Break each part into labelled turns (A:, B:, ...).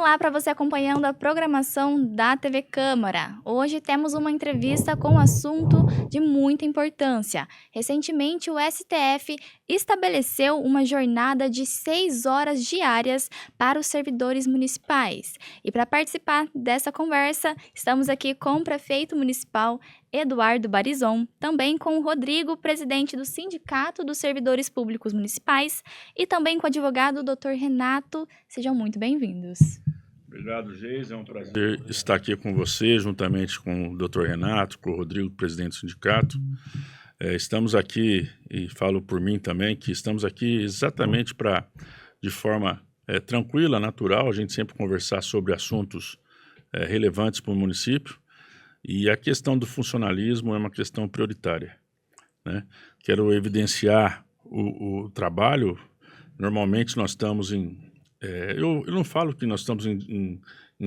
A: Olá para você acompanhando a programação da TV Câmara. Hoje temos uma entrevista com um assunto de muita importância. Recentemente, o STF estabeleceu uma jornada de 6 horas diárias para os servidores municipais. E para participar dessa conversa, estamos aqui com o prefeito municipal Eduardo Barizon, também com o Rodrigo, presidente do Sindicato dos Servidores Públicos Municipais, e também com o advogado Dr. Renato. Sejam muito bem-vindos.
B: Obrigado, Geis. É um prazer estar aqui com você, juntamente com o Dr. Renato, com o Rodrigo, presidente do sindicato. Estamos aqui, e falo por mim também, que estamos aqui exatamente para, de forma tranquila, natural, a gente sempre conversar sobre assuntos relevantes para o município. E a questão do funcionalismo é uma questão prioritária, né? Quero evidenciar o trabalho. Normalmente nós estamos em... eu não falo que nós estamos em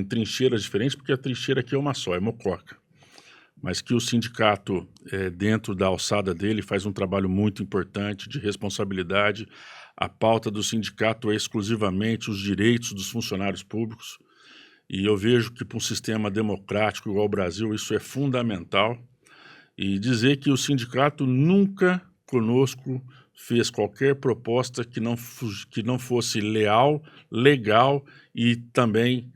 B: trincheiras diferentes, porque a trincheira aqui é uma só, é Mococa. Mas que o sindicato, dentro da alçada dele, faz um trabalho muito importante de responsabilidade. A pauta do sindicato é exclusivamente os direitos dos funcionários públicos. E eu vejo que para um sistema democrático igual ao Brasil, isso é fundamental. E dizer que o sindicato nunca conosco fez qualquer proposta que não fosse leal, legal e também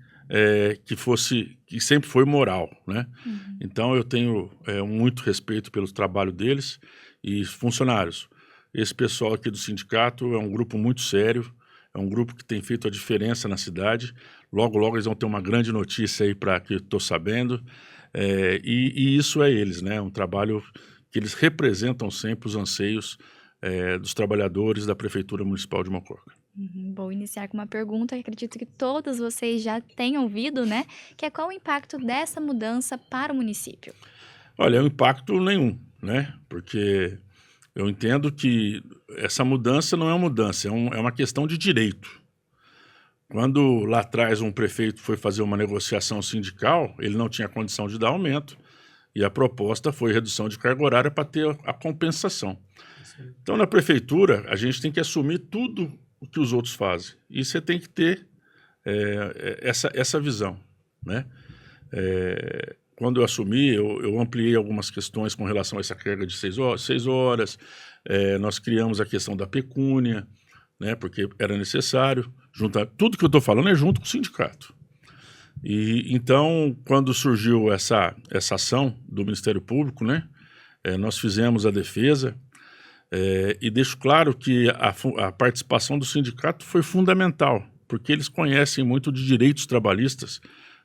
B: que sempre foi moral, né? Uhum. Então eu tenho muito respeito pelo trabalho deles e funcionários. Esse pessoal aqui do sindicato é um grupo muito sério, é um grupo que tem feito a diferença na cidade. Logo, logo eles vão ter uma grande notícia aí para que eu estou sabendo. E isso é eles, né? Um trabalho que eles representam sempre os anseios dos trabalhadores da Prefeitura Municipal de Mococa.
A: Vou iniciar com uma pergunta que acredito que todos vocês já tenham ouvido, né? Que é qual o impacto dessa mudança para o município?
B: Olha, impacto nenhum, né? Porque eu entendo que essa mudança não é uma mudança, é uma questão de direito. Quando lá atrás um prefeito foi fazer uma negociação sindical, ele não tinha condição de dar aumento e a proposta foi redução de carga horária para ter a compensação. Sim. Então, na prefeitura, a gente tem que assumir tudo o que os outros fazem e você tem que ter essa visão, né? Quando eu assumi, eu ampliei algumas questões com relação a essa carga de 6 horas. Nós criamos a questão da pecúnia, né, porque era necessário juntar. Tudo que eu estou falando é junto com o sindicato. E então, quando surgiu essa ação do Ministério Público, né, nós fizemos a defesa e deixo claro que a participação do sindicato foi fundamental, porque eles conhecem muito de direitos trabalhistas.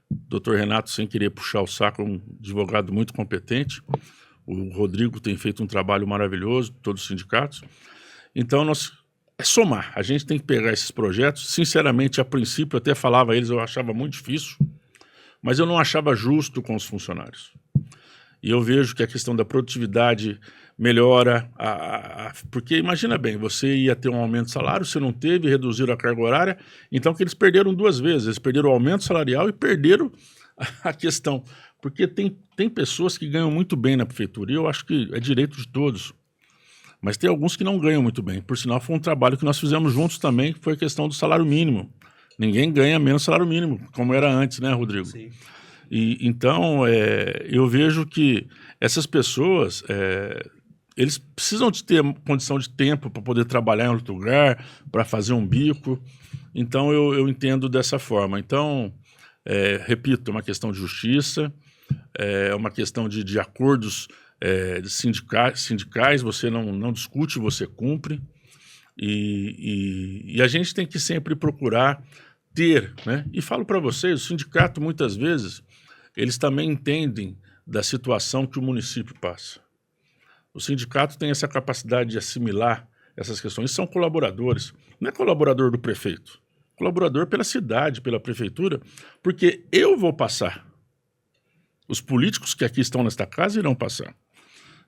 B: Dr. Renato, sem querer puxar o saco, é um advogado muito competente. O Rodrigo tem feito um trabalho maravilhoso, todos os sindicatos. Então, é somar. A gente tem que pegar esses projetos. Sinceramente, a princípio, eu até falava a eles, eu achava muito difícil, mas eu não achava justo com os funcionários. E eu vejo que a questão da produtividade melhora, porque imagina bem, você ia ter um aumento de salário, você não teve, reduziram a carga horária, então que eles perderam duas vezes, eles perderam o aumento salarial e perderam a questão, porque tem pessoas que ganham muito bem na prefeitura, e eu acho que é direito de todos, mas tem alguns que não ganham muito bem, por sinal foi um trabalho que nós fizemos juntos também, que foi a questão do salário mínimo. Ninguém ganha menos salário mínimo, como era antes, né, Rodrigo? Sim. Então, eu vejo que essas pessoas, eles precisam de ter condição de tempo para poder trabalhar em outro lugar, para fazer um bico. Então, eu entendo dessa forma. Então, repito, é uma questão de justiça, é uma questão de acordos sindicais, você não discute, você cumpre. E a gente tem que sempre procurar ter, né? E falo para vocês, o sindicato, muitas vezes, eles também entendem da situação que o município passa. O sindicato tem essa capacidade de assimilar essas questões, são colaboradores, não é colaborador do prefeito, colaborador pela cidade, pela prefeitura, porque eu vou passar. Os políticos que aqui estão nesta casa irão passar,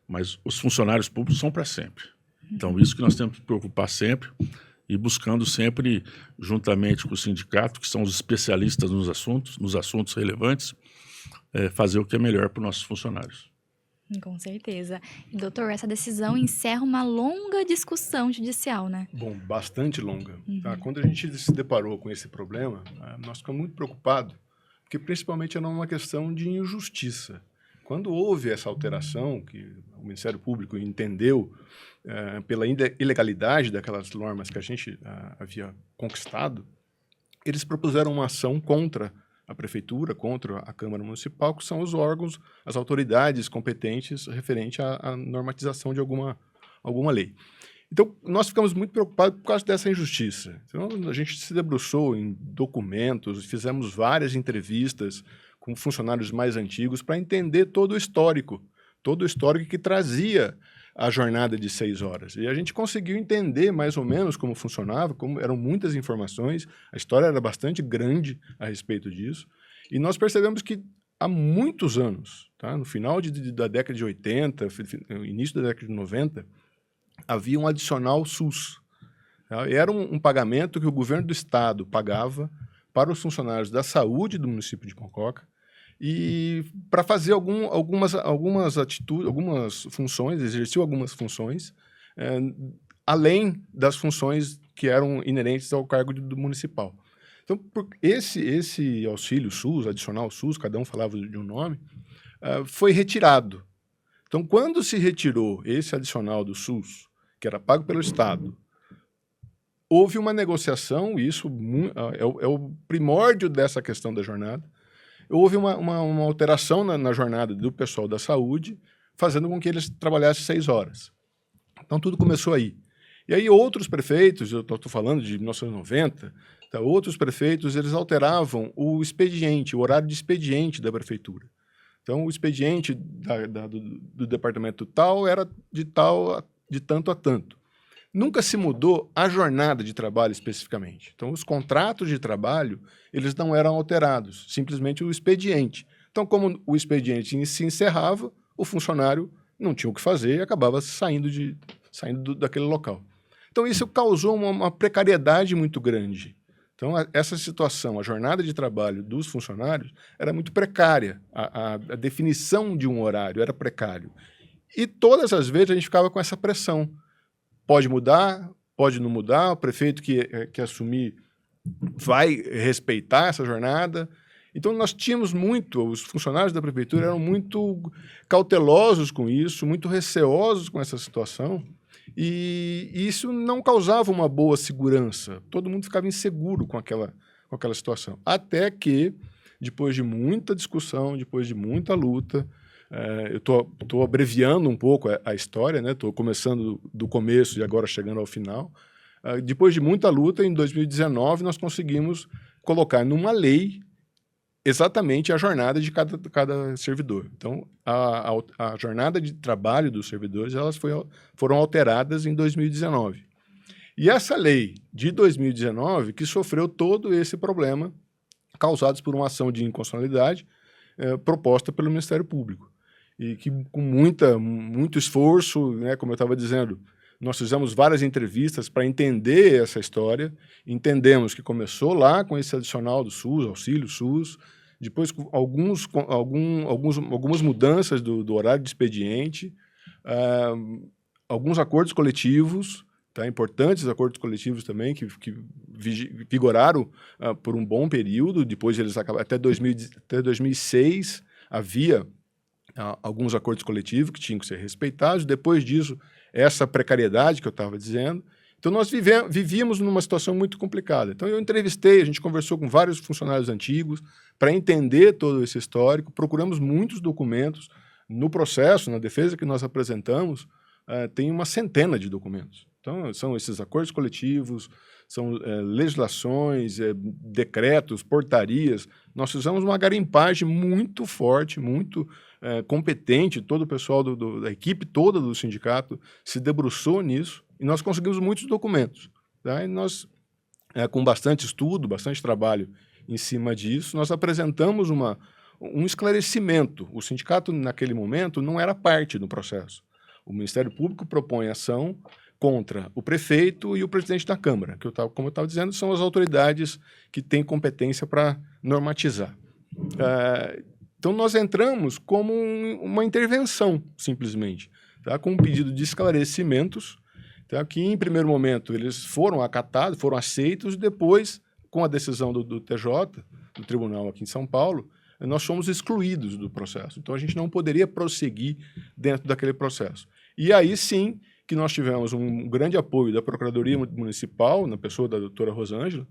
B: mas os funcionários públicos são para sempre. Então, isso que nós temos que preocupar sempre e buscando sempre, juntamente com o sindicato, que são os especialistas nos assuntos relevantes, fazer o que é melhor para os nossos funcionários.
A: Com certeza. E, doutor, essa decisão encerra uma longa discussão judicial, né?
C: Bom, bastante longa. Tá?
A: Uhum.
C: Quando a gente se deparou com esse problema, nós ficamos muito preocupados, porque principalmente era uma questão de injustiça. Quando houve essa alteração, que o Ministério Público entendeu pela ilegalidade daquelas normas que a gente havia conquistado, eles propuseram uma ação contra a Prefeitura, contra a Câmara Municipal, que são os órgãos, as autoridades competentes referente à normatização de alguma lei. Então, nós ficamos muito preocupados por causa dessa injustiça. Então, a gente se debruçou em documentos, fizemos várias entrevistas com funcionários mais antigos para entender todo o histórico que trazia a jornada de 6 horas. E a gente conseguiu entender mais ou menos como funcionava, como eram muitas informações, a história era bastante grande a respeito disso, e nós percebemos que há muitos anos, tá, no final da década de 80, início da década de 90, havia um adicional SUS. Tá? Era um pagamento que o governo do estado pagava para os funcionários da saúde do município de Concoca, e para fazer algumas atitudes, algumas funções, exerciam algumas funções, além das funções que eram inerentes ao cargo do municipal. Então, esse auxílio SUS, adicional SUS, cada um falava de um nome, foi retirado. Então, quando se retirou esse adicional do SUS, que era pago pelo Estado, houve uma negociação, e isso é o primórdio dessa questão da jornada. Houve uma alteração na jornada do pessoal da saúde, fazendo com que eles trabalhassem 6 horas. Então, tudo começou aí. E aí, outros prefeitos, eu estou falando de 1990, tá, outros prefeitos, eles alteravam o expediente, o horário de expediente da prefeitura. Então, o expediente do departamento tal era de tanto a tanto. Nunca se mudou a jornada de trabalho especificamente. Então, os contratos de trabalho, eles não eram alterados, simplesmente o expediente. Então, como o expediente se encerrava, o funcionário não tinha o que fazer e acabava saindo daquele local. Então, isso causou uma precariedade muito grande. Então, essa situação, a jornada de trabalho dos funcionários era muito precária. A definição de um horário era precário. E todas as vezes a gente ficava com essa pressão. Pode mudar, pode não mudar, o prefeito que assumir vai respeitar essa jornada. Então, nós tínhamos os funcionários da prefeitura eram muito cautelosos com isso, muito receosos com essa situação, e isso não causava uma boa segurança. Todo mundo ficava inseguro com aquela situação. Até que, depois de muita discussão, depois de muita luta, eu estou abreviando um pouco a história, né? Estou começando do começo e agora chegando ao final. Depois de muita luta, em 2019, nós conseguimos colocar numa lei exatamente a jornada de cada servidor. Então, a jornada de trabalho dos servidores elas foram alteradas em 2019. E essa lei de 2019 que sofreu todo esse problema causados por uma ação de inconstitucionalidade proposta pelo Ministério Público. E que com muito esforço, né, como eu estava dizendo, nós fizemos várias entrevistas para entender essa história, entendemos que começou lá com esse adicional do SUS, auxílio SUS, depois com algumas mudanças do horário de expediente, alguns acordos coletivos, tá, importantes acordos coletivos também, que vigoraram por um bom período, depois eles acabaram, até 2006 havia alguns acordos coletivos que tinham que ser respeitados. Depois disso, essa precariedade que eu estava dizendo. Então, nós vivíamos numa situação muito complicada. Então, eu entrevistei, a gente conversou com vários funcionários antigos para entender todo esse histórico, procuramos muitos documentos. No processo, na defesa que nós apresentamos, tem uma centena de documentos. Então, são esses acordos coletivos, são legislações, decretos, portarias. Nós fizemos uma garimpagem muito forte, muito competente, todo o pessoal da equipe toda do sindicato se debruçou nisso e nós conseguimos muitos documentos. Tá? E nós, com bastante estudo, bastante trabalho em cima disso, nós apresentamos um esclarecimento. O sindicato, naquele momento, não era parte do processo. O Ministério Público propõe ação contra o prefeito e o presidente da Câmara, que como eu estava dizendo, são as autoridades que têm competência para normatizar. Então, nós entramos como uma intervenção, simplesmente, tá? Com um pedido de esclarecimentos, tá? Que, em primeiro momento, eles foram acatados, foram aceitos, e depois, com a decisão do TJ, do tribunal aqui em São Paulo, nós fomos excluídos do processo. Então, a gente não poderia prosseguir dentro daquele processo. E aí, sim, que nós tivemos um grande apoio da Procuradoria Municipal, na pessoa da doutora Rosângela,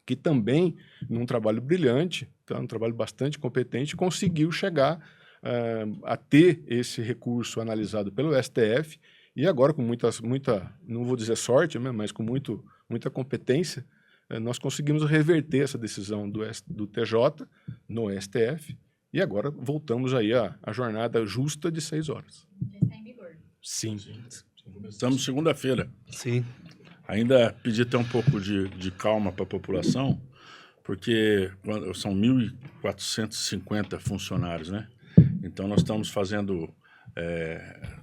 C: que também, num trabalho brilhante, tá, um trabalho bastante competente, conseguiu chegar a ter esse recurso analisado pelo STF, e agora com muita, não vou dizer sorte, né, mas com muita competência, nós conseguimos reverter essa decisão do TJ no STF, e agora voltamos aí à jornada justa de 6 horas.
A: Já está em vigor.
C: Sim.
B: Começamos segunda-feira.
D: Sim.
B: Ainda pedi até um pouco de calma para a população, porque são 1.450 funcionários, né? Então, nós estamos fazendo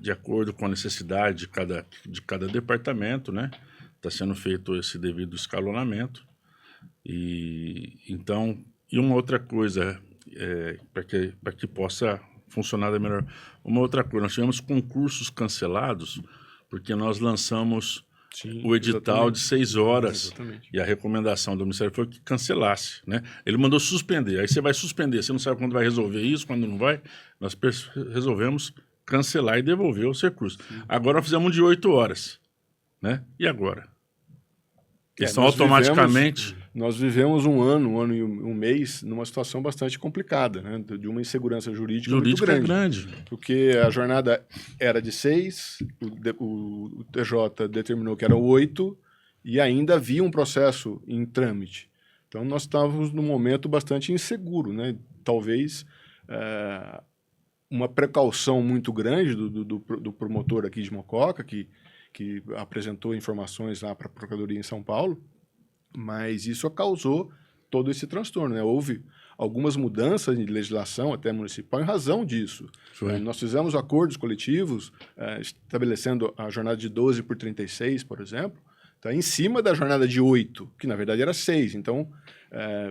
B: de acordo com a necessidade de cada departamento, né? Está sendo feito esse devido escalonamento. E uma outra coisa, para que possa funcionar da melhor. Uma outra coisa, nós tivemos concursos cancelados, porque nós lançamos o edital de 6 horas.
C: Exatamente.
B: E a recomendação do Ministério foi que cancelasse, né? Ele mandou suspender. Aí você vai suspender, você não sabe quando vai resolver isso, quando não vai. Nós resolvemos cancelar e devolver os recursos. Agora nós fizemos um de 8 horas, né? E agora? Eles estão automaticamente...
C: Nós vivemos um ano e um mês numa situação bastante complicada, né? De uma insegurança jurídica muito grande. Porque a jornada era de 6, o TJ determinou que era 8, e ainda havia um processo em trâmite. Então, nós estávamos num momento bastante inseguro, né? Talvez uma precaução muito grande do promotor aqui de Mococa, que apresentou informações lá para a Procuradoria em São Paulo, mas isso causou todo esse transtorno, né? Houve algumas mudanças de legislação, até municipal, em razão disso. Nós fizemos acordos coletivos, estabelecendo a jornada de 12 por 36, por exemplo, tá? Em cima da jornada de 8, que na verdade era 6. Então,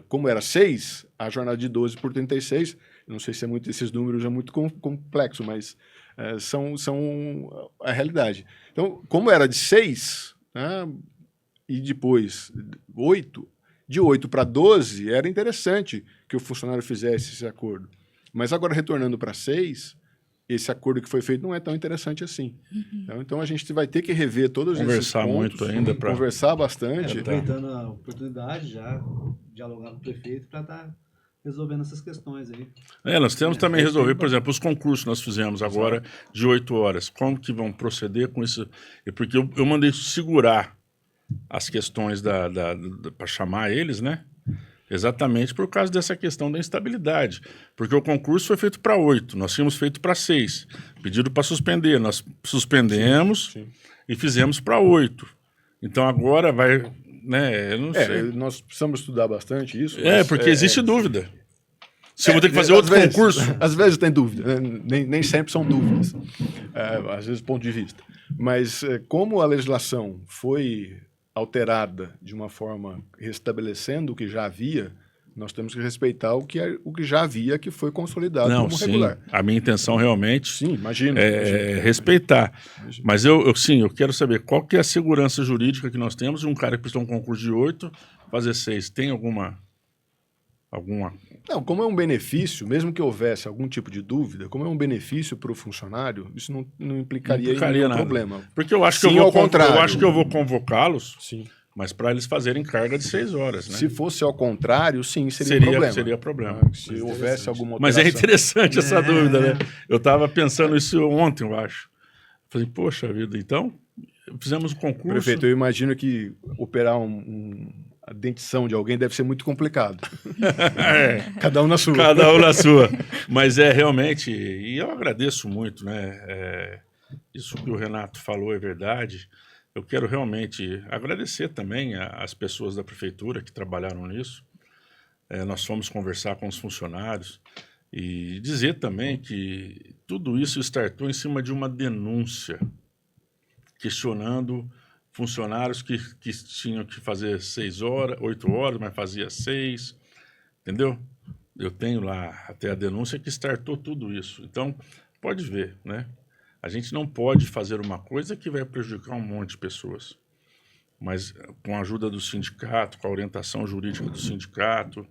C: como era 6, a jornada de 12 por 36, não sei se esses números é muito complexo, mas são a realidade. Então, como era de 6, né, e depois 8, de 8 para 12, era interessante que o funcionário fizesse esse acordo. Mas agora, retornando para 6, esse acordo que foi feito não é tão interessante assim. Então, a gente vai ter que rever todos esses pontos.
B: Conversar muito ainda.
C: Conversar bastante.
D: Aproveitando a oportunidade, já dialogar com o prefeito para estar resolvendo essas questões aí.
B: Nós temos também resolver, por exemplo, os concursos que nós fizemos agora de 8 horas. Como que vão proceder com isso? Porque eu mandei segurar as questões para chamar eles, né? Exatamente por causa dessa questão da instabilidade. Porque o concurso foi feito para 8, nós tínhamos feito para 6. Pedido para suspender, nós suspendemos e fizemos para 8. Então agora vai... Né, eu não sei.
C: Nós precisamos estudar bastante isso.
B: Porque existe dúvida. Se eu vou ter que fazer outro concurso...
C: Às vezes tem dúvida, né? Nem sempre são dúvidas. Às vezes, ponto de vista. Mas como a legislação foi alterada de uma forma restabelecendo o que já havia, nós temos que respeitar o que já havia, que foi consolidado como regular.
B: A minha intenção realmente
C: imagino.
B: Respeitar. Mas eu quero saber qual que é a segurança jurídica que nós temos de um cara que prestou um concurso de 8, fazer 6. Tem alguma...
C: Não, como é um benefício, mesmo que houvesse algum tipo de dúvida, como é um benefício para o funcionário, isso não implicaria nenhum
B: nada.
C: Problema.
B: Porque eu acho que eu vou convocá-los, mas para eles fazerem carga de 6 horas, né?
C: Se fosse ao contrário, sim, seria problema. Se houvesse alguma alteração.
B: Mas é interessante essa dúvida, né? Eu estava pensando isso ontem, eu acho. Falei, poxa vida, então fizemos um concurso...
C: Prefeito, eu imagino que operar a dentição de alguém deve ser muito complicado. Cada um na sua.
B: Cada um na sua. Mas realmente, e eu agradeço muito, né? Isso que o Renato falou é verdade. Eu quero realmente agradecer também às pessoas da prefeitura que trabalharam nisso. Nós fomos conversar com os funcionários e dizer também que tudo isso startou em cima de uma denúncia questionando funcionários que tinham que fazer 6 horas, 8 horas, mas fazia 6, entendeu? eu tenho lá até a denúncia que startou tudo isso. Então, pode ver, né? A gente não pode fazer uma coisa que vai prejudicar um monte de pessoas. Mas com a ajuda do sindicato, com a orientação jurídica do sindicato,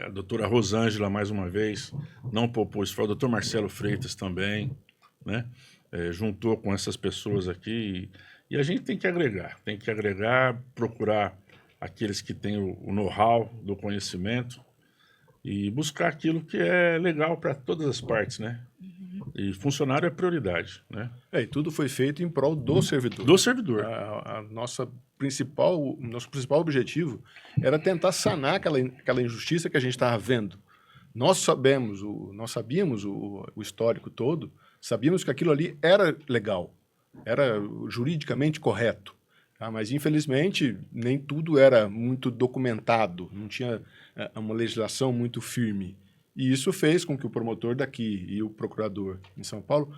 B: a doutora Rosângela, mais uma vez, não poupou isso, foi o doutor Marcelo Freitas também, né? Juntou com essas pessoas aqui e a gente tem que agregar, procurar aqueles que têm o know-how do conhecimento e buscar aquilo que é legal para todas as partes, né? E funcionário é prioridade, né?
C: E tudo foi feito em prol do servidor.
B: Do servidor.
C: Nosso principal objetivo era tentar sanar aquela injustiça que a gente estava vendo. Nós sabíamos o histórico todo, sabíamos que aquilo ali era legal, era juridicamente correto. Tá? Mas, infelizmente, nem tudo era muito documentado, não tinha uma legislação muito firme. E isso fez com que o promotor daqui e o procurador em São Paulo,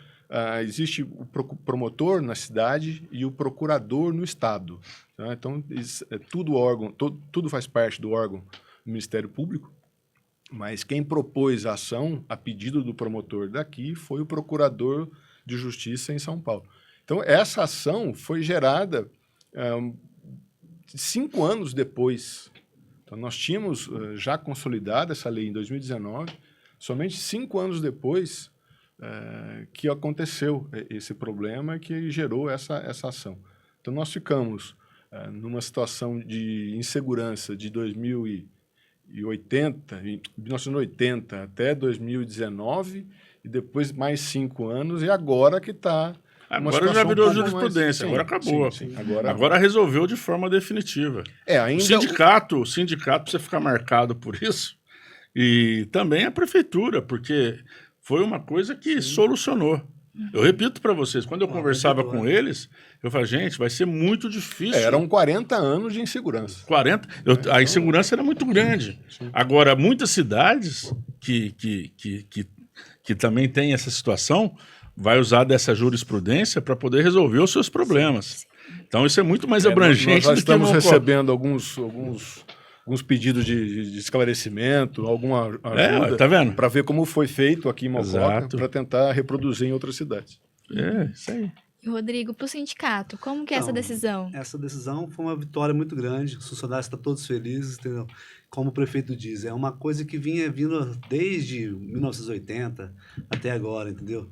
C: existe o promotor na cidade e o procurador no estado. Tá? Então, tudo faz parte do órgão do Ministério Público, mas quem propôs a ação, a pedido do promotor daqui, foi o procurador de Justiça em São Paulo. Então, essa ação foi gerada 5 anos depois. Então, nós tínhamos já consolidado essa lei em 2019, somente 5 anos depois que aconteceu esse problema que gerou essa ação. Então, nós ficamos numa situação de insegurança de 1980 até 2019, e depois mais 5 anos, e agora que está...
B: Agora já virou jurisprudência, agora acabou.
C: Sim.
B: Agora resolveu de forma definitiva.
C: Ainda
B: O sindicato precisa ficar marcado por isso, e também a prefeitura, porque foi uma coisa que solucionou. Eu repito para vocês, quando eu conversava com eles, eu falei, gente, vai ser muito difícil.
C: Eram 40 anos de insegurança.
B: A insegurança era muito grande. Sim. Agora, muitas cidades que também têm essa situação vai usar dessa jurisprudência para poder resolver os seus problemas. Então, isso é muito mais abrangente.
C: Nós já estamos recebendo alguns pedidos de esclarecimento, alguma ajuda,
B: tá vendo?
C: Para ver como foi feito aqui em Mococa, para tentar reproduzir em outras cidades.
B: Isso aí.
A: E, Rodrigo, para o sindicato, como que é essa decisão?
D: Essa decisão foi uma vitória muito grande, os funcionários estão todos felizes, entendeu? Como o prefeito diz, é uma coisa que vinha vindo desde 1980 até agora, entendeu?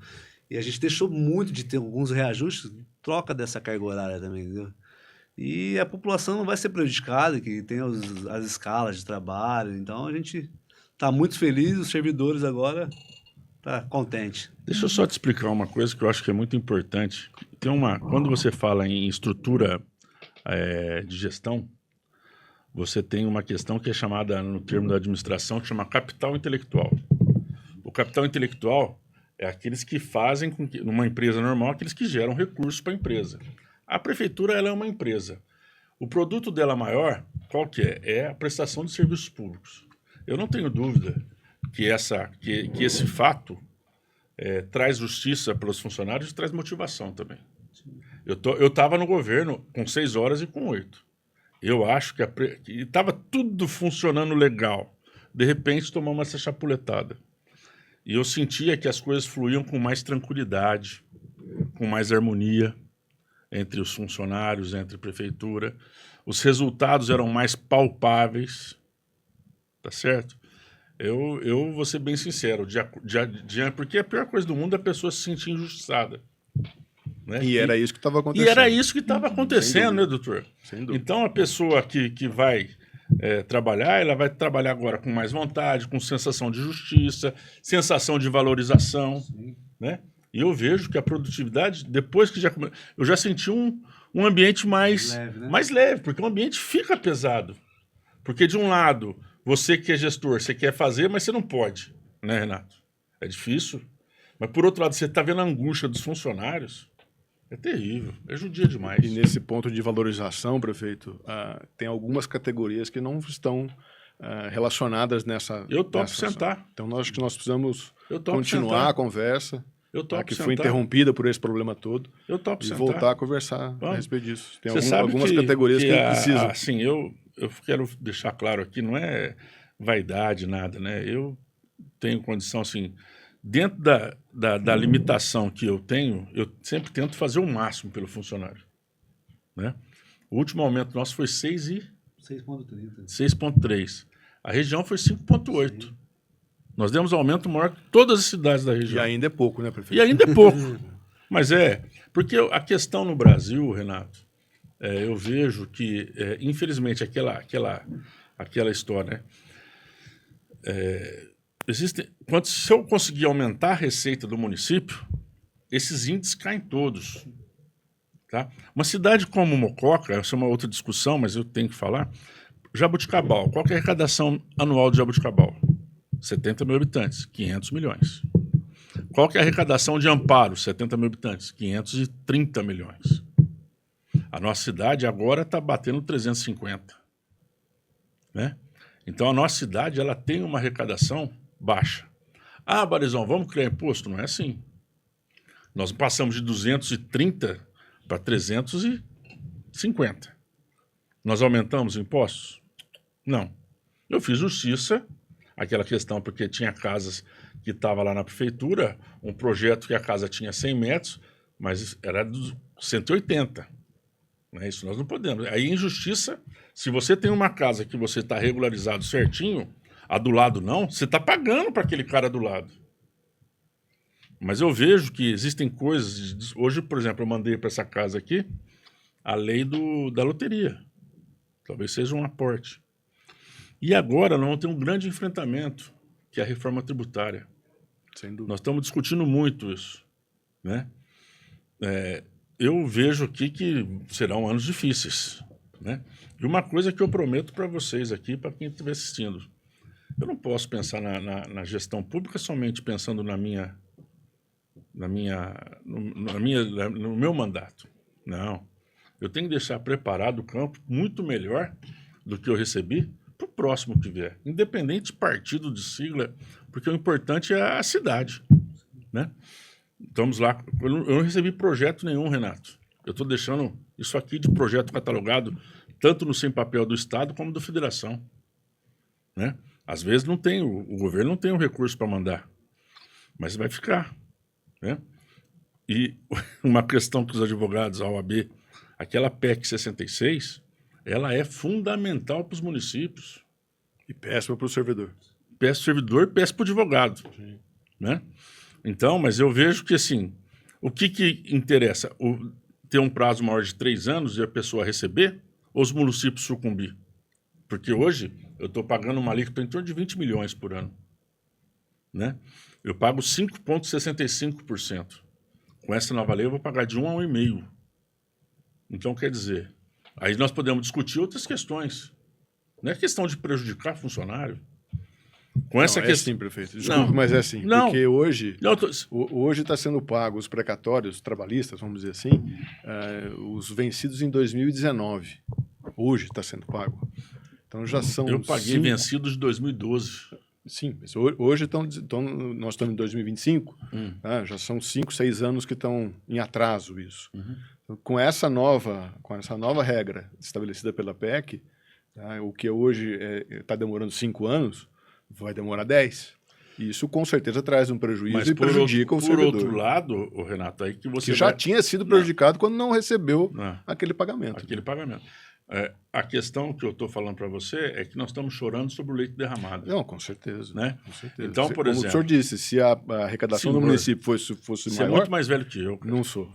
D: E a gente deixou muito de ter alguns reajustes, troca dessa carga horária também, entendeu? E a população não vai ser prejudicada, que tem as escalas de trabalho. Então, a gente está muito feliz, os servidores agora estão contentes.
B: Deixa eu só te explicar uma coisa que eu acho que é muito importante. Quando você fala em estrutura de gestão, você tem uma questão que é chamada, no termo da administração, que chama capital intelectual. O capital intelectual é aqueles que fazem, numa empresa normal, aqueles que geram recursos para a empresa. A prefeitura ela é uma empresa. O produto dela maior, qual que é? É a prestação de serviços públicos. Eu não tenho dúvida que esse fato traz justiça para os funcionários e traz motivação também. Eu estava no governo com 6 horas e com 8. Eu acho que estava tudo funcionando legal. De repente, tomamos essa chapuletada. E eu sentia que as coisas fluíam com mais tranquilidade, com mais harmonia entre os funcionários, entre a prefeitura. Os resultados eram mais palpáveis, tá certo? Eu vou ser bem sincero, porque a pior coisa do mundo é a pessoa se sentir injustiçada. Né?
C: E era isso que estava acontecendo.
B: E era isso que estava acontecendo, né, doutor?
C: Sem dúvida.
B: Então, a pessoa que vai trabalhar, ela vai trabalhar agora com mais vontade, com sensação de justiça, sensação de valorização, né? E eu vejo que a produtividade, depois que eu já senti um ambiente mais leve, né? Mais leve, porque o ambiente fica pesado. Porque, de um lado, você que é gestor, você quer fazer, mas você não pode, né, Renato? É difícil. Mas, por outro lado, você está vendo a angústia dos funcionários, é terrível, é judia demais.
C: E nesse ponto de valorização, prefeito, tem algumas categorias que não estão relacionadas nessa...
B: Eu topo sentar.
C: Então, acho que nós precisamos continuar a conversa. Que foi
B: sentar.
C: Interrompida por esse problema todo.
B: Eu topo
C: e
B: sentar.
C: voltar a conversar a respeito disso. Tem
B: algumas
C: categorias que precisam.
B: Assim, eu quero deixar claro aqui, não é vaidade, nada, né? Eu tenho condição, assim, dentro da limitação que eu tenho, eu sempre tento fazer o máximo pelo funcionário, né? O último aumento nosso foi
D: 6,30.
B: 6,3. A região foi 5,8. Nós demos aumento maior que todas as cidades da
C: E
B: região.
C: ainda é pouco, né, prefeito?
B: E ainda é pouco. Mas porque a questão no Brasil, Renato, eu vejo que, infelizmente, aquela história, né? Se eu conseguir aumentar a receita do município, esses índices caem todos. Tá? Uma cidade como Mococa, essa é uma outra discussão, mas eu tenho que falar. Jaboticabal, qual que é a arrecadação anual de Jaboticabal? 70 mil habitantes, 500 milhões. Qual que é a arrecadação de Amparo? 70 mil habitantes, 530 milhões. A nossa cidade agora está batendo 350. Né? Então, a nossa cidade ela tem uma arrecadação baixa. Ah, Barizão, vamos criar imposto? Não é assim. Nós passamos de 230 para 350. Nós aumentamos impostos? Não. Eu fiz justiça, aquela questão, porque tinha casas que estavam lá na prefeitura, um projeto que a casa tinha 100 metros, mas era dos 180. Não é isso, nós não podemos. Aí, em justiça, se você tem uma casa que você está regularizado certinho, a do lado não, você está pagando para aquele cara do lado. Mas eu vejo que existem coisas... Hoje, por exemplo, eu mandei para essa casa aqui a lei da loteria. Talvez seja um aporte. E agora nós vamos ter um grande enfrentamento, que é a reforma tributária.
C: Sem dúvida.
B: Nós estamos discutindo muito isso, né? Eu vejo aqui que serão anos difíceis, né? E uma coisa que eu prometo para vocês aqui, para quem estiver assistindo, eu não posso pensar na gestão pública somente pensando no meu mandato. Não. Eu tenho que deixar preparado o campo muito melhor do que eu recebi para o próximo que vier, independente de partido, de sigla, porque o importante é a cidade, né? Estamos lá. Eu não recebi projeto nenhum, Renato. Eu estou deixando isso aqui de projeto catalogado tanto no Sem Papel do Estado como do Federação, né? Às vezes não tem, o governo não tem o recurso para mandar, mas vai ficar, né? E uma questão que os advogados, a OAB, aquela PEC 66, ela é fundamental para os municípios.
C: E péssima para o servidor.
B: Péssimo servidor e péssimo para o advogado.
C: Sim.
B: Né? Então, mas eu vejo que, assim, o que interessa? Ter um prazo maior de 3 anos e a pessoa receber, ou os municípios sucumbir? Porque hoje eu estou pagando uma alíquota em torno de 20 milhões por ano. Né? Eu pago 5,65%. Com essa nova lei eu vou pagar de 1 a 1,5%. Então, quer dizer, aí nós podemos discutir outras questões. Não é questão de prejudicar funcionário. Com essa
C: questão... É sim, prefeito. Desculpe,
B: não,
C: mas é assim.
B: Não.
C: Porque hoje está sendo pago os precatórios trabalhistas, vamos dizer assim, os vencidos em 2019. Hoje está sendo pago. Então já são...
B: Eu paguei vencidos de 2012.
C: Sim, mas hoje nós estamos em 2025, já são 5, 6 anos que estão em atraso isso.
B: Uhum.
C: Então, com essa nova regra estabelecida pela PEC, o que hoje está demorando 5 anos, vai demorar 10. E isso com certeza traz um prejuízo e prejudica o servidor.
B: Por outro lado, Renato, aí que você...
C: Que já tinha sido prejudicado quando não recebeu aquele pagamento.
B: Aquele pagamento. A questão que eu estou falando para você é que nós estamos chorando sobre o leite derramado.
C: Não, com certeza.
B: Né?
C: Com certeza.
B: Então, por exemplo...
C: Como o senhor disse, se a arrecadação do município fosse
B: você
C: maior...
B: é muito mais velho que eu. Cara.
C: Não sou.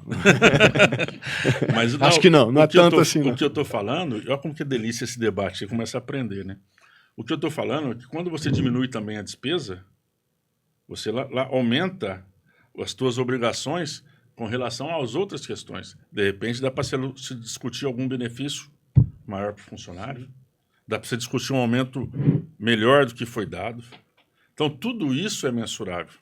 B: Mas,
C: acho que não é tanto assim.
B: O que eu estou falando, olha como que é delícia esse debate, você começa a aprender, né? O que eu estou falando é que quando você diminui também a despesa, você lá aumenta as suas obrigações com relação às outras questões. De repente, dá para se discutir algum benefício maior para o funcionário, dá para você discutir um aumento melhor do que foi dado. Então, tudo isso é mensurável.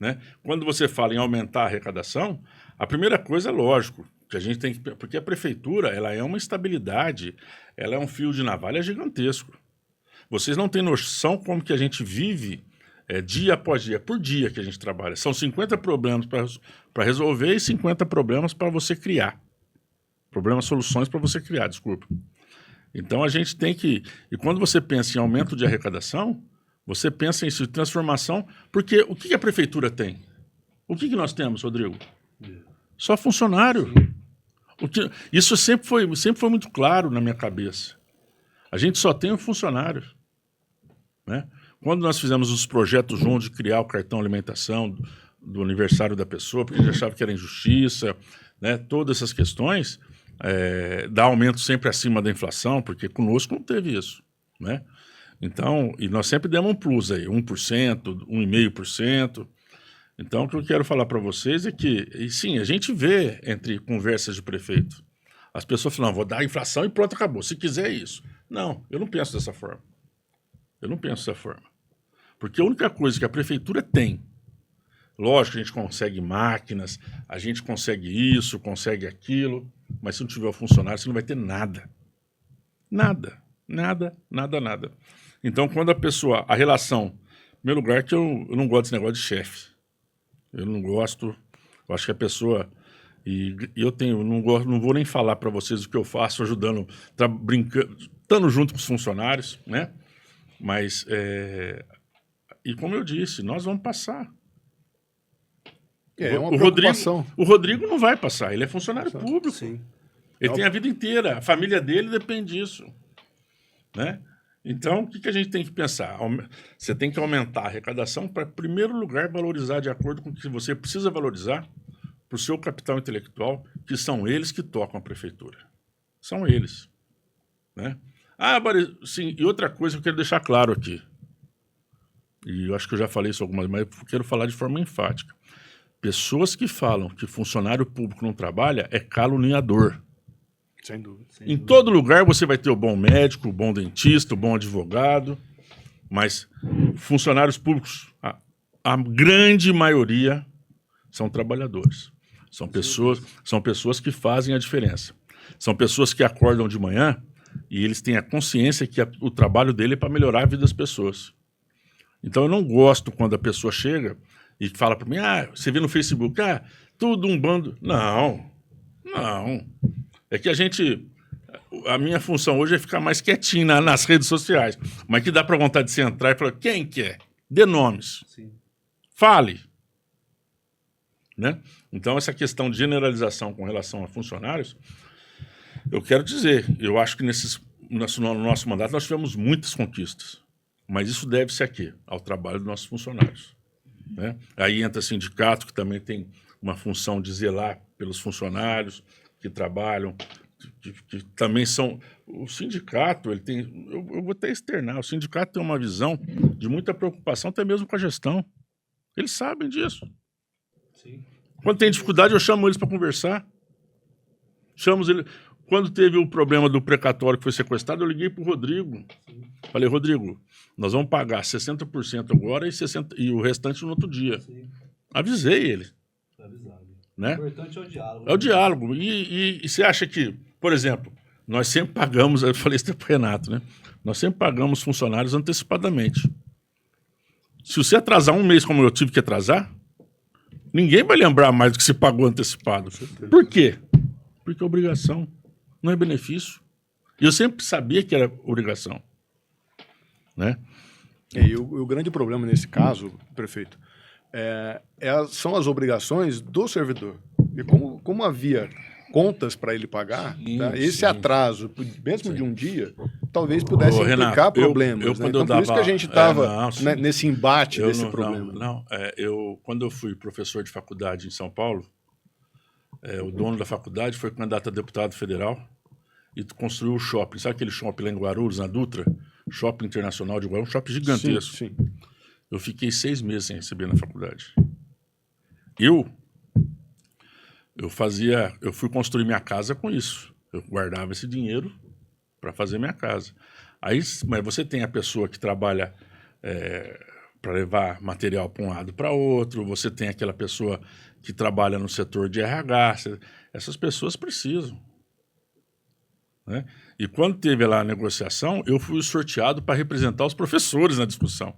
B: Né? Quando você fala em aumentar a arrecadação, a primeira coisa é lógico, que a gente tem que... Porque a prefeitura ela é uma estabilidade, ela é um fio de navalha gigantesco. Vocês não têm noção como que a gente vive dia após dia, por dia que a gente trabalha. São 50 problemas para resolver e 50 problemas para você criar. Problemas, soluções para você criar, desculpa. Então a gente tem que... E quando você pensa em aumento de arrecadação, você pensa em transformação, porque o que a prefeitura tem? O que nós temos, Rodrigo? Só funcionário. Isso sempre foi muito claro na minha cabeça. A gente só tem um funcionário. Né? Quando nós fizemos os projetos juntos de criar o cartão alimentação do aniversário da pessoa, porque a gente achava que era injustiça, né? Todas essas questões, dá aumento sempre acima da inflação, porque conosco não teve isso. Né? Então, e nós sempre demos um plus aí, 1%, 1,5%. Então, o que eu quero falar para vocês é que, e sim, a gente vê entre conversas de prefeito, as pessoas falam, vou dar a inflação e pronto, acabou, se quiser é isso. Não, eu não penso dessa forma. Eu não penso dessa forma. Porque a única coisa que a prefeitura tem, lógico que a gente consegue máquinas, a gente consegue isso, consegue aquilo, mas se não tiver o funcionário, você não vai ter nada. Nada, nada, nada, nada. Então, quando a relação, em primeiro lugar, que eu não gosto desse negócio de chefe. Eu não gosto, eu acho que a pessoa, e eu não vou nem falar para vocês o que eu faço, ajudando, brincando, estando junto com os funcionários, né? Mas, e como eu disse, nós vamos passar.
C: É uma preocupação.
B: O Rodrigo não vai passar, ele é funcionário público.
D: Sim.
B: Ele tem a vida inteira, a família dele depende disso. Né? Então, o que a gente tem que pensar? Você tem que aumentar a arrecadação para, em primeiro lugar, valorizar de acordo com o que você precisa valorizar para o seu capital intelectual, que são eles que tocam a prefeitura. São eles. Né? Sim, e outra coisa que eu quero deixar claro aqui, e eu acho que eu já falei isso algumas vezes, mas eu quero falar de forma enfática. Pessoas que falam que funcionário público não trabalha é caluniador.
C: Sem dúvida.
B: Em todo lugar você vai ter o bom médico, o bom dentista, o bom advogado, mas funcionários públicos, a grande maioria são trabalhadores. São pessoas que fazem a diferença. São pessoas que acordam de manhã e eles têm a consciência que o trabalho dele é para melhorar a vida das pessoas. Então eu não gosto quando a pessoa chega e fala para mim, você vê no Facebook, tudo um bando. Não. É que a minha função hoje é ficar mais quietinho nas redes sociais, mas que dá para vontade de você entrar e falar, quem quer? Dê nomes.
D: Sim.
B: Fale. Né? Então, essa questão de generalização com relação a funcionários, eu quero dizer, eu acho que no nosso mandato nós tivemos muitas conquistas, mas isso deve-se a quê? Ao trabalho dos nossos funcionários. Né? Aí entra sindicato, que também tem uma função de zelar pelos funcionários que trabalham, que também são... O sindicato, ele tem... Eu vou até externar, o sindicato tem uma visão de muita preocupação, até mesmo com a gestão. Eles sabem disso.
D: Sim.
B: Quando tem dificuldade, eu chamo eles para conversar. Quando teve o problema do precatório que foi sequestrado, eu liguei para o Rodrigo. Sim. Falei, Rodrigo, nós vamos pagar 60% agora e o restante no outro dia. Sim. Avisei ele.
D: Avisado.
B: Né?
D: O importante é o diálogo.
B: É o diálogo. E você acha que, por exemplo, nós sempre pagamos, eu falei isso para o Renato, né? Nós sempre pagamos funcionários antecipadamente. Se você atrasar um mês como eu tive que atrasar, ninguém vai lembrar mais do que se pagou antecipado. Por quê? Porque é obrigação, não é benefício. E eu sempre sabia que era obrigação. Né?
C: E o grande problema nesse caso, prefeito, são as obrigações do servidor. E como havia contas para ele pagar, esse atraso, mesmo de um dia, talvez pudesse implicar problemas. Então, por isso que a gente estava nesse embate desse problema.
B: Quando eu fui professor de faculdade em São Paulo, o dono da faculdade foi candidato a deputado federal e construiu o shopping. Sabe aquele shopping lá em Guarulhos, na Dutra? Shopping Internacional de Guarulhos, um shopping gigantesco.
C: Sim.
B: Eu fiquei 6 meses sem receber na faculdade. Eu fui construir minha casa com isso. Eu guardava esse dinheiro para fazer minha casa. Mas você tem a pessoa que trabalha para levar material para um lado para outro, você tem aquela pessoa que trabalha no setor de RH, essas pessoas precisam. Né? E quando teve lá a negociação, eu fui sorteado para representar os professores na discussão.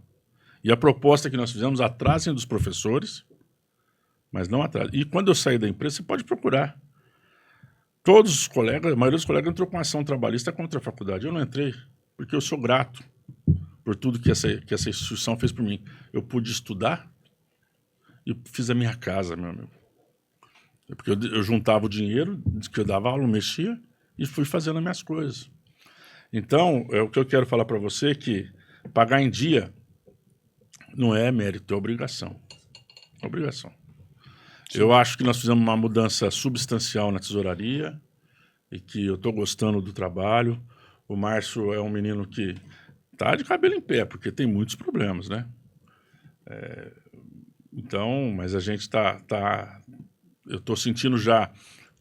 B: E a proposta que nós fizemos, atrasem dos professores, mas não atrasem. E quando eu saí da empresa, você pode procurar. todos os colegas, a maioria dos colegas entrou com ação trabalhista contra a faculdade. Eu não entrei, porque eu sou grato por tudo que essa instituição fez por mim. Eu pude estudar e fiz a minha casa, meu amigo. Porque eu juntava o dinheiro que eu dava aula, eu mexia e fui fazendo as minhas coisas. Então, o que eu quero falar para você é que pagar em dia não é mérito, é obrigação. Obrigação. Sim. Eu acho que nós fizemos uma mudança substancial na tesouraria e que eu estou gostando do trabalho. O Márcio é um menino que está de cabelo em pé, porque tem muitos problemas, né? Então, mas a gente está... Eu estou sentindo já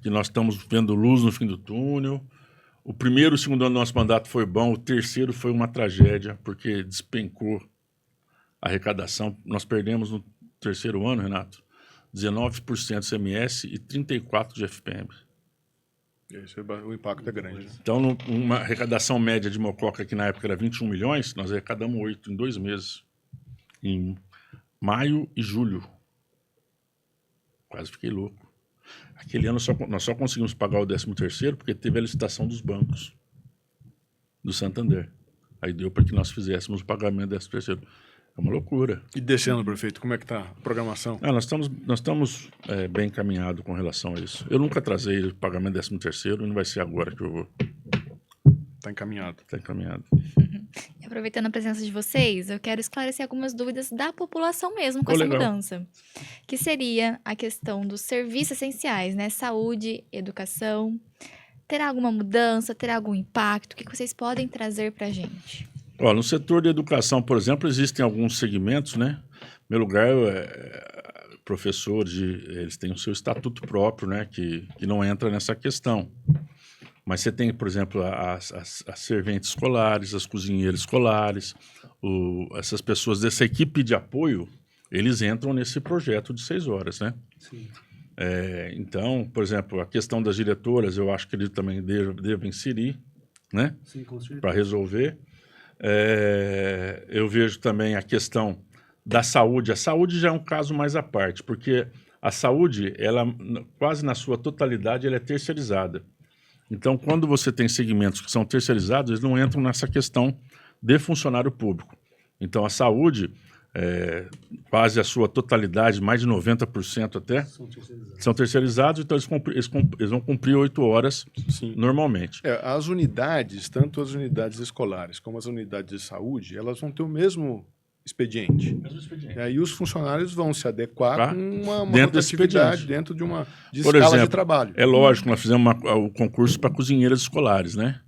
B: que nós estamos vendo luz no fim do túnel. O primeiro e o segundo ano do nosso mandato foi bom, o terceiro foi uma tragédia, porque despencou a arrecadação. Nós perdemos no terceiro ano, Renato, 19% de CMS e 34% de FPM.
C: O impacto é grande.
B: Então, uma arrecadação média de Mococa, que na época era 21 milhões, nós arrecadamos 8 em 2 meses. Em maio e julho. Quase fiquei louco. Aquele ano nós só conseguimos pagar o 13º porque teve a licitação dos bancos do Santander. Aí deu para que nós fizéssemos o pagamento do 13º. É uma loucura.
C: E desse ano, prefeito, como é que está a programação?
B: Nós estamos bem encaminhados com relação a isso. Eu nunca atrasei o pagamento do 13º e não vai ser agora que eu vou.
C: Está encaminhado.
B: Está encaminhado.
A: E aproveitando a presença de vocês, eu quero esclarecer algumas dúvidas da população mesmo com essa mudança. Que seria a questão dos serviços essenciais, né? Saúde, educação. Terá alguma mudança? Terá algum impacto? O que vocês podem trazer para a gente?
B: No setor de educação, por exemplo, existem alguns segmentos, né? Meu lugar, professores, eles têm o seu estatuto próprio, né? Que não entra nessa questão. Mas você tem, por exemplo, as serventes escolares, as cozinheiras escolares, essas pessoas dessa equipe de apoio, eles entram nesse projeto de 6 horas, né?
D: Sim.
B: Então, por exemplo, a questão das diretoras, eu acho que eles também devem inserir, né?
D: Sim, com certeza.
B: Para resolver. Eu vejo também a questão da saúde. A saúde já é um caso mais à parte, porque a saúde, ela quase na sua totalidade, ela é terceirizada. Então, quando você tem segmentos que são terceirizados, eles não entram nessa questão de funcionário público. Então, a saúde, quase a sua totalidade, mais de 90% até, são terceirizados, então eles vão cumprir 8 horas. Sim. Normalmente.
C: As unidades, tanto as unidades escolares como as unidades de saúde, elas vão ter o mesmo expediente. E os funcionários vão se adequar com uma rotatividade dentro de uma escala de trabalho.
B: É lógico, nós fizemos o concurso para cozinheiras escolares, né?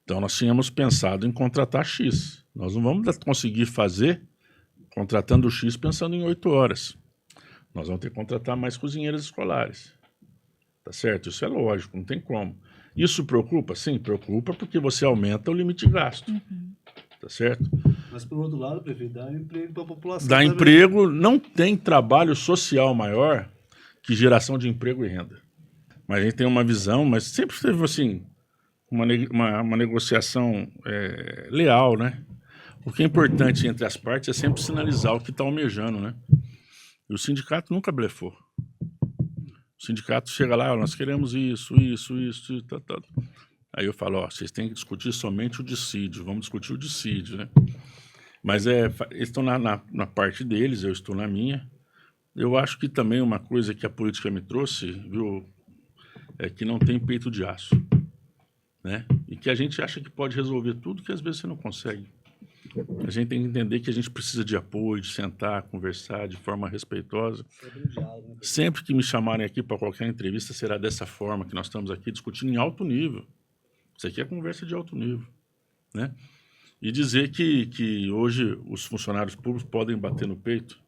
B: Então, nós tínhamos pensado em contratar X. Nós não vamos conseguir fazer contratando o X pensando em 8 horas. Nós vamos ter que contratar mais cozinheiras escolares. Tá certo? Isso é lógico, não tem como. Isso preocupa? Sim, preocupa porque você aumenta o limite de gasto. Tá certo?
D: Mas, por outro lado, prefeito, dá emprego para a população.
B: Dá emprego, não tem trabalho social maior que geração de emprego e renda. Mas a gente tem uma visão, mas sempre teve, assim, uma negociação leal, né? O que é importante entre as partes é sempre sinalizar o que está almejando, né? E o sindicato nunca blefou. O sindicato chega lá, nós queremos isso, tal. Aí eu falo, vocês têm que discutir somente o dissídio, vamos discutir o dissídio, né? Mas eles estão na parte deles, eu estou na minha. Eu acho que também uma coisa que a política me trouxe, viu, é que não tem peito de aço, né? E que a gente acha que pode resolver tudo que às vezes você não consegue. A gente tem que entender que a gente precisa de apoio, de sentar, conversar de forma respeitosa. Sempre que me chamarem aqui para qualquer entrevista, será dessa forma que nós estamos aqui discutindo em alto nível. Isso aqui é conversa de alto nível, né? E dizer que hoje os funcionários públicos podem bater no peito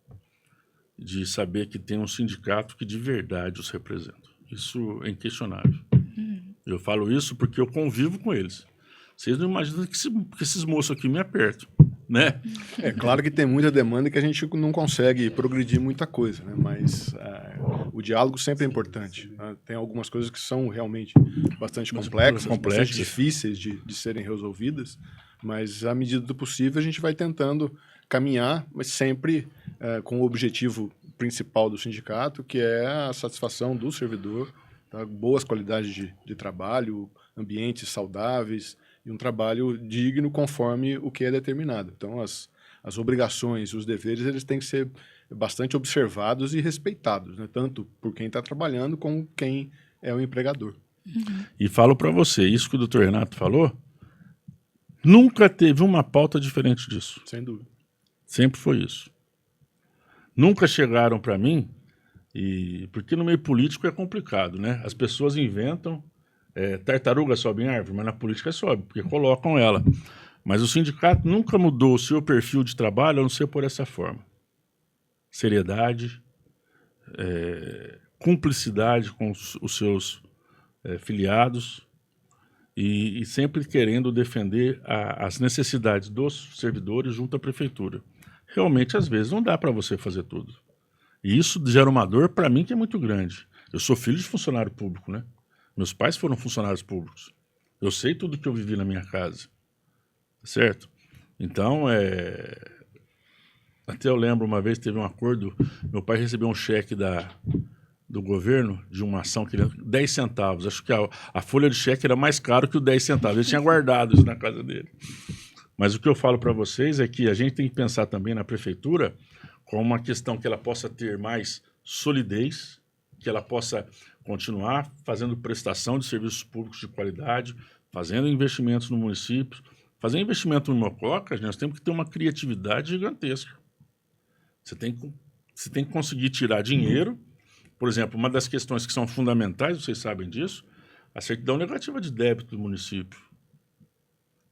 B: de saber que tem um sindicato que de verdade os representa. Isso é inquestionável. Eu falo isso porque eu convivo com eles. Vocês não imaginam que esses moços aqui me apertam, né?
C: É claro que tem muita demanda e que a gente não consegue progredir muita coisa, né? Mas o diálogo sempre é importante. Né? Tem algumas coisas que são realmente bastante complexas, bastante difíceis de serem resolvidas, mas à medida do possível a gente vai tentando caminhar, mas sempre com o objetivo principal do sindicato, que é a satisfação do servidor tá? Boas qualidades de trabalho, ambientes saudáveis e um trabalho digno conforme o que é determinado. Então, as obrigações, os deveres, eles têm que ser bastante observados e respeitados, né? Tanto por quem está trabalhando como quem é o empregador.
B: E falo para você, isso que o doutor Renato falou, nunca teve uma pauta diferente disso.
C: Sem dúvida.
B: Sempre foi isso. Nunca chegaram para mim, porque no meio político é complicado, né? As pessoas inventam, tartaruga sobe em árvore, mas na política sobe, porque colocam ela. Mas o sindicato nunca mudou o seu perfil de trabalho, a não ser por essa forma. Seriedade, cumplicidade com os seus filiados e sempre querendo defender as necessidades dos servidores junto à prefeitura. Realmente, às vezes, não dá para você fazer tudo. E isso gera uma dor, para mim, que é muito grande. Eu sou filho de funcionário público, né? Meus pais foram funcionários públicos. Eu sei tudo que eu vivi na minha casa. Certo? Então, até eu lembro uma vez, teve um acordo, meu pai recebeu um cheque do governo de uma ação que ele 10 centavos. Acho que a folha de cheque era mais caro que o 10 centavos. Ele tinha guardado isso na casa dele. Mas o que eu falo para vocês é que a gente tem que pensar também na prefeitura como uma questão que ela possa ter mais solidez, que ela possa continuar fazendo prestação de serviços públicos de qualidade, fazendo investimentos no município. Fazer investimento no Mococa, nós temos que ter uma criatividade gigantesca. Você tem que conseguir tirar dinheiro. Por exemplo, uma das questões que são fundamentais, vocês sabem disso, a certidão negativa de débito do município.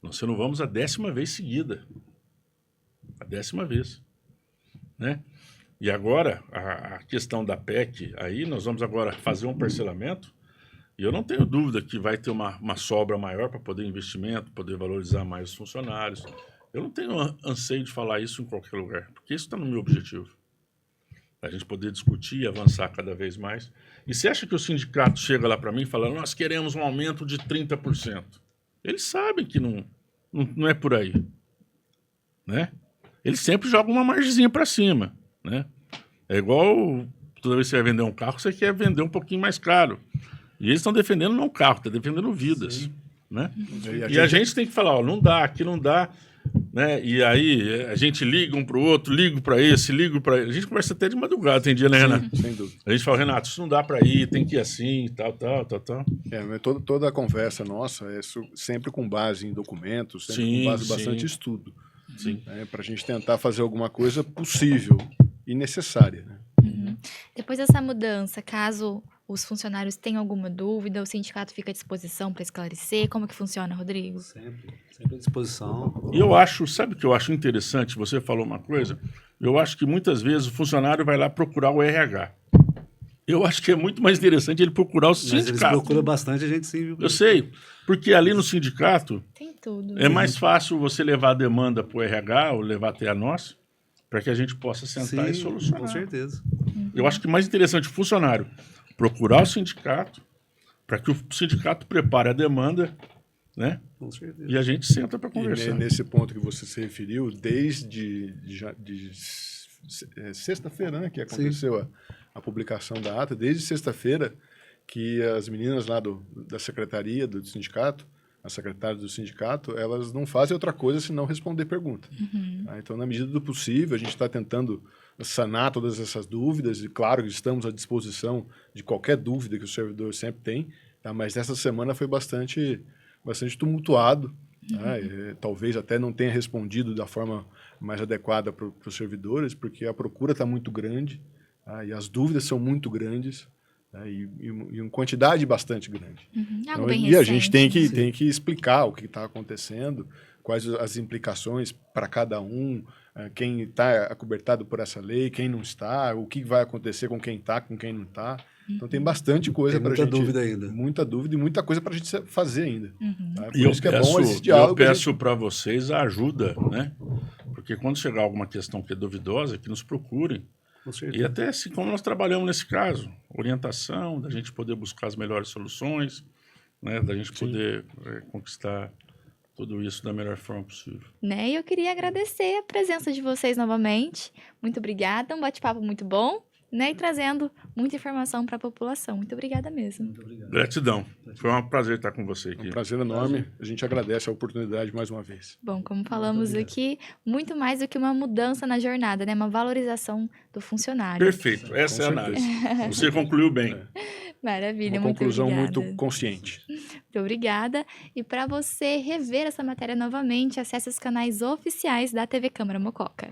B: Nós renovamos a 10ª vez seguida. A 10ª vez. Né? E agora, a questão da PEC, aí nós vamos agora fazer um parcelamento, e eu não tenho dúvida que vai ter uma sobra maior para poder investimento, poder valorizar mais os funcionários. Eu não tenho anseio de falar isso em qualquer lugar, porque isso está no meu objetivo. A gente poder discutir e avançar cada vez mais. E você acha que o sindicato chega lá para mim e fala, nós queremos um aumento de 30%? Eles sabem que não é por aí. Né? Eles sempre jogam uma margenzinha para cima. Né? É igual toda vez que você vai vender um carro, você quer vender um pouquinho mais caro. E eles estão defendendo não carro, estão defendendo vidas. Né? E a gente tem que falar, não dá, aqui não dá. Né? E aí a gente liga um para o outro, ligo para esse, ligo para ele. A gente conversa até de madrugada, tem dia, né, Renato?
C: Sem dúvida.
B: A gente fala, Renato, isso não dá para ir, tem que ir assim, tal.
C: Mas toda a conversa nossa é sempre com base em documentos, sempre com base em bastante estudo. Para a gente tentar fazer alguma coisa possível e necessária. Né?
A: Depois dessa mudança, caso os funcionários tenham alguma dúvida, o sindicato fica à disposição para esclarecer? Como que funciona, Rodrigo?
D: Sempre à disposição.
B: E eu acho, sabe o que eu acho interessante? Você falou uma coisa, eu acho que muitas vezes o funcionário vai lá procurar o RH. Eu acho que é muito mais interessante ele procurar o sindicato.
D: Mas eles procuram bastante, a gente sim.
B: Eu sei, porque ali no sindicato
A: Tem tudo.
B: é mais fácil você levar a demanda para o RH ou levar até a nós, para que a gente possa sentar e solucionar.
D: Com certeza.
B: Eu acho que mais interessante o funcionário procurar o sindicato, para que o sindicato prepare a demanda, né?
D: Com certeza.
B: E a gente senta para conversar.
C: E nesse ponto que você se referiu, desde sexta-feira, né, que aconteceu a publicação da ata, desde sexta-feira que as meninas lá da secretaria do sindicato, as secretárias do sindicato, elas não fazem outra coisa senão responder perguntas. Tá? Então, na medida do possível, a gente está tentando sanar todas essas dúvidas e, claro, estamos à disposição de qualquer dúvida que o servidor sempre tem, tá? Mas essa semana foi bastante tumultuado. Tá? Talvez até não tenha respondido da forma mais adequada para os servidores, porque a procura está muito grande, tá? E as dúvidas são muito grandes. E uma quantidade bastante grande.
A: Algo
C: então,
A: bem
C: e a
A: recente,
C: gente tem que explicar o que está acontecendo, quais as implicações para cada um, quem está acobertado por essa lei, quem não está, o que vai acontecer com quem está, com quem não está. Então tem bastante coisa para a gente...
D: Muita dúvida ainda.
C: Muita dúvida e muita coisa para a gente fazer ainda. Tá?
B: E
C: isso que é bom esse diálogo.
B: Eu peço para vocês a ajuda, né? Porque quando chegar alguma questão que é duvidosa, que nos procurem. E até assim, como nós trabalhamos nesse caso, orientação, da gente poder buscar as melhores soluções, né, da gente poder conquistar tudo isso da melhor forma possível.
A: Né? E eu queria agradecer a presença de vocês novamente. Muito obrigada, um bate-papo muito bom. né? E trazendo muita informação para a população. Muito obrigada mesmo.
D: Muito obrigado.
B: Gratidão. Foi um prazer estar com você
C: É
B: aqui.
C: um prazer enorme. A gente agradece a oportunidade mais uma vez.
A: Bom, como falamos
D: obrigado.
A: aqui, muito mais do que uma mudança na jornada, né? Uma valorização do funcionário.
B: Perfeito, essa é a
C: Com
B: análise. Você concluiu bem.
A: Maravilha,
C: Uma
A: muito
C: conclusão
A: obrigada.
C: muito consciente.
A: Muito obrigada. E para você rever essa matéria novamente, acesse os canais oficiais da TV Câmara Mococa.